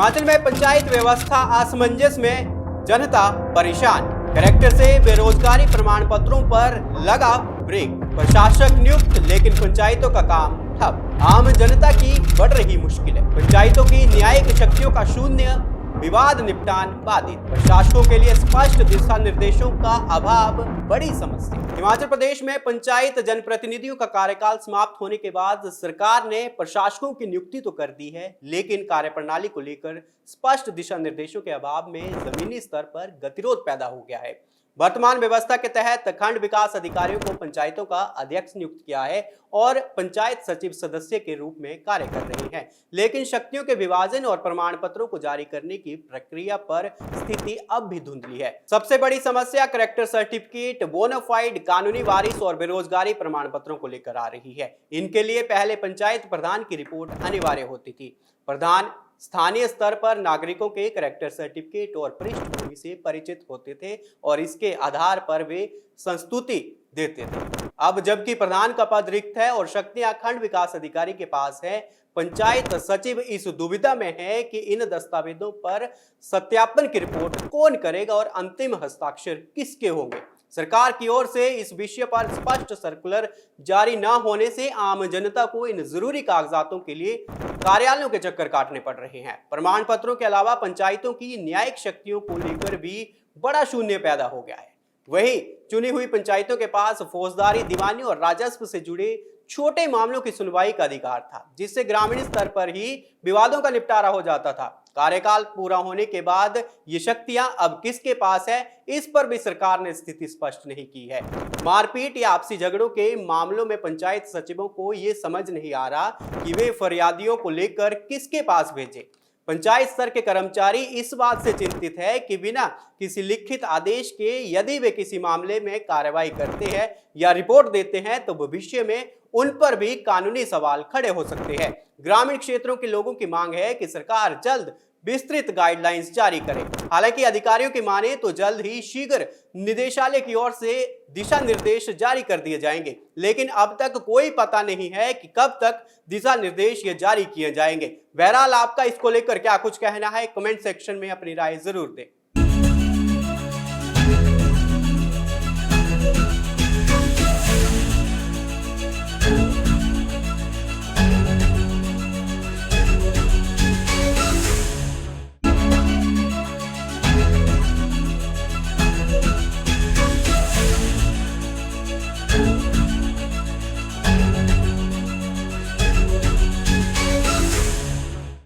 हिमाचल में पंचायत व्यवस्था असमंजस में जनता परेशान। कलेक्टर से बेरोजगारी प्रमाण पत्रों पर लगा ब्रेक। प्रशासक नियुक्त लेकिन पंचायतों का काम ठप। आम जनता की बढ़ रही मुश्किलें। पंचायतों की न्यायिक शक्तियों का शून्य। विवाद निपटान बाधित। प्रशासकों के लिए स्पष्ट दिशा निर्देशों का अभाव बड़ी समस्या। हिमाचल प्रदेश में पंचायत जनप्रतिनिधियों का कार्यकाल समाप्त होने के बाद सरकार ने प्रशासकों की नियुक्ति तो कर दी है, लेकिन कार्यप्रणाली को लेकर स्पष्ट दिशा निर्देशों के अभाव में जमीनी स्तर पर गतिरोध पैदा हो गया है। वर्तमान व्यवस्था के तहत खंड विकास अधिकारियों को पंचायतों का अध्यक्ष नियुक्त किया है और पंचायत सचिव सदस्य के रूप में कार्य कर रहे हैं, लेकिन शक्तियों के विभाजन और प्रमाण पत्रों को जारी करने की प्रक्रिया पर स्थिति अब भी धुंधली है। सबसे बड़ी समस्या करेक्टर सर्टिफिकेट, बोनाफाइड, कानूनी वारिस और बेरोजगारी प्रमाण पत्रों को लेकर आ रही है। इनके लिए पहले पंचायत प्रधान की रिपोर्ट अनिवार्य होती थी। प्रधान स्थानीय स्तर पर नागरिकों के करेक्टर सर्टिफिकेट और पृष्ठभूमि से परिचित होते थे और इसके आधार पर वे संस्तुति देते थे। अब जबकि प्रधान का पद रिक्त है और शक्तियां खंड विकास अधिकारी के पास है, पंचायत सचिव इस दुविधा में है कि इन दस्तावेजों पर सत्यापन की रिपोर्ट कौन करेगा और अंतिम हस्ताक्षर किसके होंगे। सरकार की ओर से इस विषय पर स्पष्ट सर्कुलर जारी न होने से आम जनता को इन जरूरी कागजातों के लिए कार्यालयों के चक्कर काटने पड़ रहे हैं। प्रमाण पत्रों के अलावा पंचायतों की न्यायिक शक्तियों को लेकर भी बड़ा शून्य पैदा हो गया है। वहीं चुनी हुई पंचायतों के पास फौजदारी, दीवानी और राजस्व से जुड़े छोटे मामलों की सुनवाई का अधिकार था, जिससे ग्रामीण स्तर पर ही विवादों का निपटारा हो जाता था। कार्यकाल पूरा होने के बाद ये शक्तियां अब किसके पास है, इस पर भी सरकार ने स्थिति स्पष्ट नहीं की है। मारपीट या आपसी झगड़ों के मामलों में पंचायत सचिवों को ये समझ नहीं आ रहा कि वे फरियादियों को लेकर किसके पास भेजे। पंचायत स्तर के कर्मचारी इस बात से चिंतित है कि बिना किसी लिखित आदेश के यदि वे किसी मामले में कार्रवाई करते हैं या रिपोर्ट देते हैं तो भविष्य में उन पर भी कानूनी सवाल खड़े हो सकते हैं। ग्रामीण क्षेत्रों के लोगों की मांग है कि सरकार जल्द विस्तृत गाइडलाइंस जारी करे। हालांकि अधिकारियों की माने तो जल्द ही शीघ्र निदेशालय की ओर से दिशा निर्देश जारी कर दिए जाएंगे, लेकिन अब तक कोई पता नहीं है कि कब तक दिशा निर्देश ये जारी किए जाएंगे। बहरहाल आपका इसको लेकर क्या कुछ कहना है, कमेंट सेक्शन में अपनी राय जरूर दें।